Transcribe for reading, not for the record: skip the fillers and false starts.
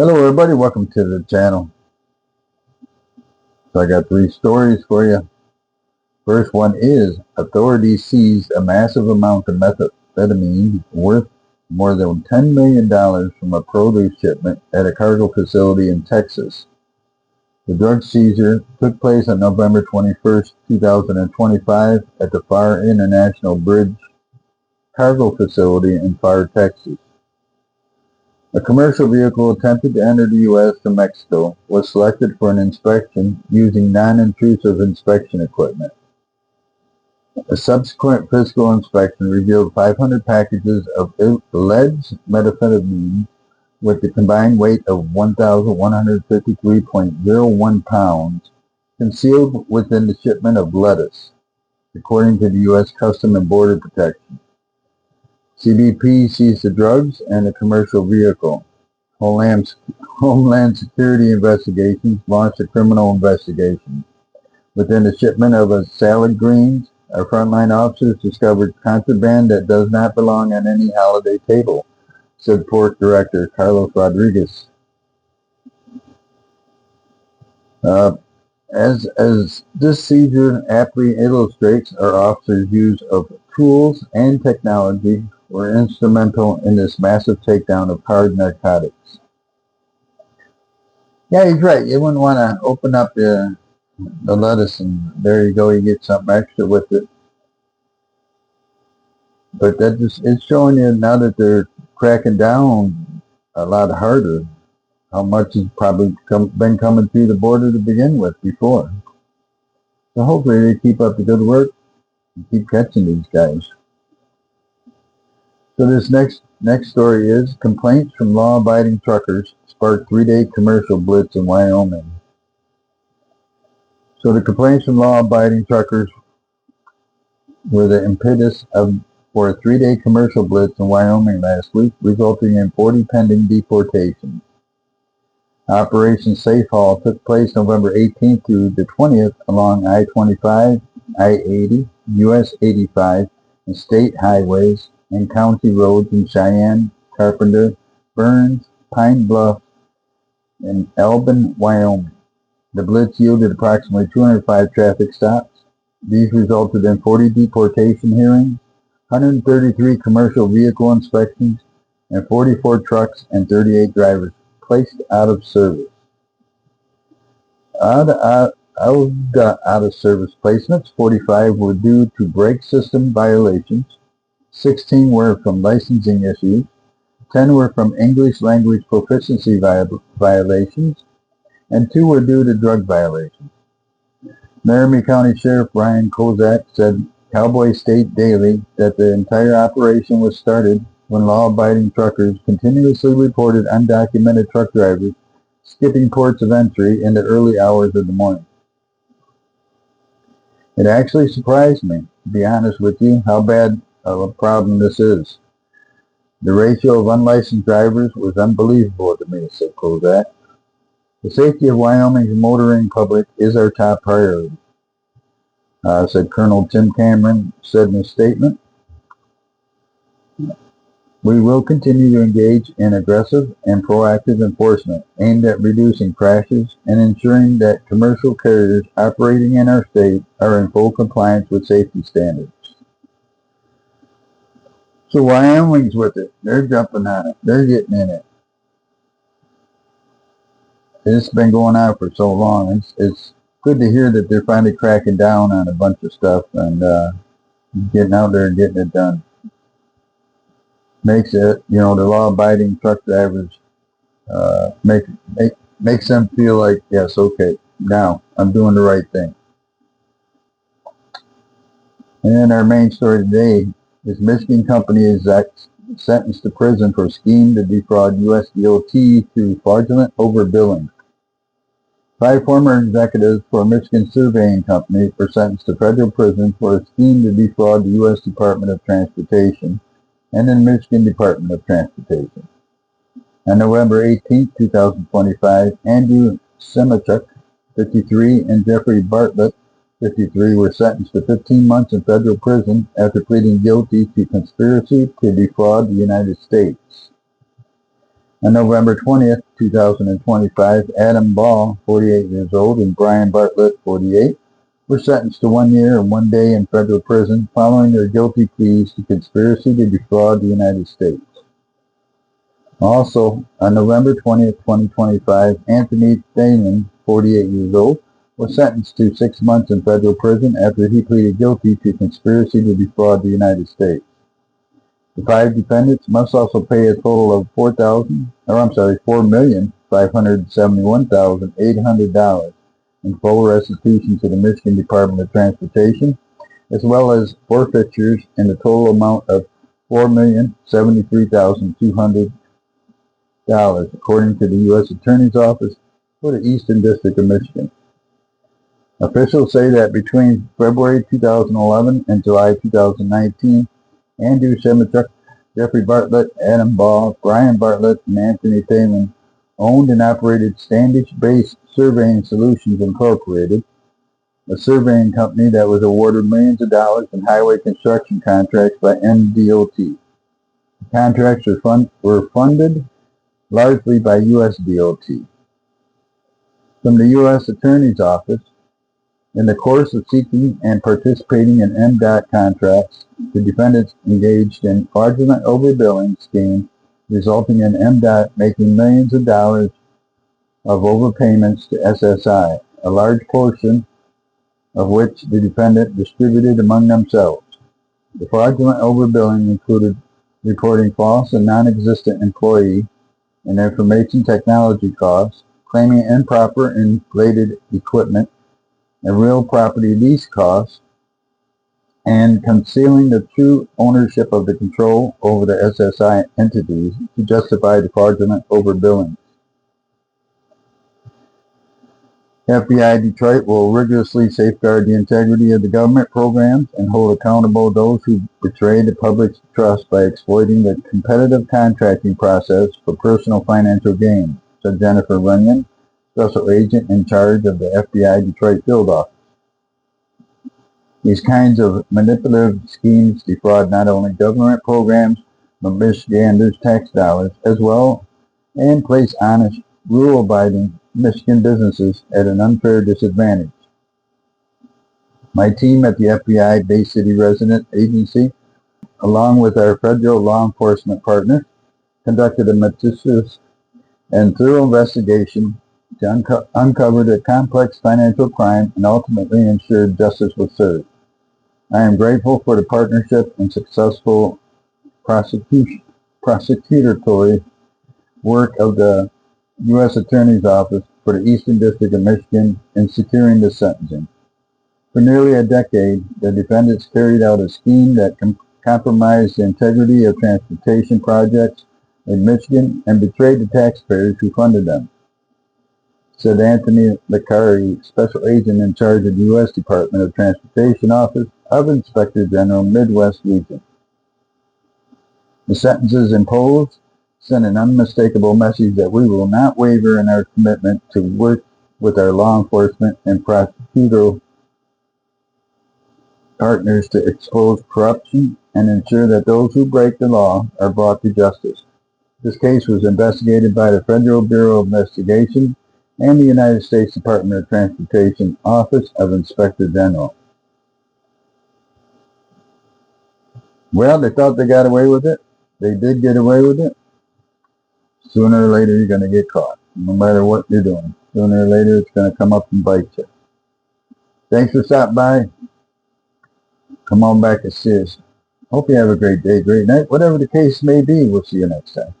Hello everybody, welcome to the channel. So I got 3 stories for you. First one is, authorities seized a massive amount of methamphetamine worth more than $10 million from a produce shipment at a cargo facility in Texas. The drug seizure took place on November 21st, 2025 at the Far International Bridge cargo facility in Far, Texas. A commercial vehicle attempted to enter the U.S. from Mexico was selected for an inspection using non-intrusive inspection equipment. A subsequent physical inspection revealed 500 packages of alleged methamphetamine with the combined weight of 1,153.01 pounds concealed within the shipment of lettuce, according to the U.S. Customs and Border Protection. CBP seized the drugs and the commercial vehicle. Homeland Security Investigations launched a criminal investigation. Within the shipment of salad greens, our frontline officers discovered contraband that does not belong on any holiday table, said Port Director Carlos Rodriguez. As this seizure aptly illustrates, our officers' use of tools and technology were instrumental in this massive takedown of hard narcotics. Yeah, he's right. You wouldn't want to open up the lettuce and there you go, you get something extra with it. But that just, it's showing you now that they're cracking down a lot harder how much has probably been coming through the border to begin with before. So hopefully they keep up the good work and keep catching these guys. So this next story is, complaints from law-abiding truckers sparked 3-day commercial blitz in Wyoming. So the complaints from law-abiding truckers were the impetus for a 3-day commercial blitz in Wyoming last week, resulting in 40 pending deportations. Operation Safe Haul took place November 18th through the 20th along I-25, I-80, US 85, and state highways and county roads in Cheyenne, Carpenter, Burns, Pine Bluff, and Albin, Wyoming. The blitz yielded approximately 205 traffic stops. These resulted in 40 deportation hearings, 133 commercial vehicle inspections, and 44 trucks and 38 drivers placed out of service. Out of service placements, 45 were due to brake system violations, 16 were from licensing issues, 10 were from English language proficiency violations, and 2 were due to drug violations. Laramie County Sheriff Brian Kozak said Cowboy State Daily that the entire operation was started when law-abiding truckers continuously reported undocumented truck drivers skipping ports of entry in the early hours of the morning. It actually surprised me, to be honest with you, how bad of a problem this is. The ratio of unlicensed drivers was unbelievable to me, said Kozak. The safety of Wyoming's motoring public is our top priority, said Colonel Tim Cameron, said in a statement. We will continue to engage in aggressive and proactive enforcement aimed at reducing crashes and ensuring that commercial carriers operating in our state are in full compliance with safety standards. So Wyoming's with it. They're jumping on it. They're getting in it. It's been going on for so long. It's good to hear that they're finally cracking down on a bunch of stuff and getting out there and getting it done. Makes it, the law-abiding truck drivers, makes them feel like, yes, okay, now I'm doing the right thing. And our main story today is Michigan company is sentenced to prison for scheme to defraud USDOT through fraudulent overbilling. 5 former executives for a Michigan surveying company were sentenced to federal prison for a scheme to defraud the U.S. Department of Transportation and the Michigan Department of Transportation. On November 18, 2025, Andrew Semichuk, 53, and Jeffrey Bartlett, 53, were sentenced to 15 months in federal prison after pleading guilty to conspiracy to defraud the United States. On November 20th, 2025, Adam Ball, 48 years old, and Brian Bartlett, 48, were sentenced to 1 year and 1 day in federal prison following their guilty pleas to conspiracy to defraud the United States. Also, on November 20th, 2025, Anthony Thaman, 48 years old, was sentenced to 6 months in federal prison after he pleaded guilty to conspiracy to defraud the United States. The 5 defendants must also pay a total of $4,571,800 in full restitution to the Michigan Department of Transportation, as well as forfeitures in the total amount of $4,073,200, according to the U.S. Attorney's Office for the Eastern District of Michigan. Officials say that between February 2011 and July 2019, Andrew Shemichuk, Jeffrey Bartlett, Adam Ball, Brian Bartlett, and Anthony Thaman owned and operated Standish-based Surveying Solutions Incorporated, a surveying company that was awarded millions of dollars in highway construction contracts by MDOT. The contracts were funded largely by USDOT. From the U.S. Attorney's Office, in the course of seeking and participating in MDOT contracts, the defendants engaged in fraudulent overbilling scheme, resulting in MDOT making millions of dollars of overpayments to SSI, a large portion of which the defendant distributed among themselves. The fraudulent overbilling included reporting false and non-existent employee and information technology costs, claiming improper inflated equipment and real property lease costs, and concealing the true ownership of the control over the SSI entities to justify the fraudulent overbilling. FBI Detroit will rigorously safeguard the integrity of the government programs and hold accountable those who betray the public's trust by exploiting the competitive contracting process for personal financial gain, said Jennifer Runyon, Special Agent in charge of the FBI Detroit Field Office. These kinds of manipulative schemes defraud not only government programs, but Michiganders' tax dollars as well, and place honest, rule-abiding Michigan businesses at an unfair disadvantage. My team at the FBI Bay City Resident Agency, along with our federal law enforcement partners, conducted a meticulous and thorough investigation to uncover the complex financial crime and ultimately ensure justice was served. I am grateful for the partnership and successful prosecutory work of the U.S. Attorney's Office for the Eastern District of Michigan in securing this sentencing. For nearly a decade, the defendants carried out a scheme that compromised the integrity of transportation projects in Michigan and betrayed the taxpayers who funded them, said Anthony Licari, Special Agent in charge of the U.S. Department of Transportation Office of Inspector General Midwest Region. The sentences imposed send an unmistakable message that we will not waver in our commitment to work with our law enforcement and prosecutorial partners to expose corruption and ensure that those who break the law are brought to justice. This case was investigated by the Federal Bureau of Investigation and the United States Department of Transportation Office of Inspector General. Well, they thought they got away with it. They did get away with it. Sooner or later, you're going to get caught, no matter what you're doing. Sooner or later, it's going to come up and bite you. Thanks for stopping by. Come on back and see us. Hope you have a great day, great night. Whatever the case may be, we'll see you next time.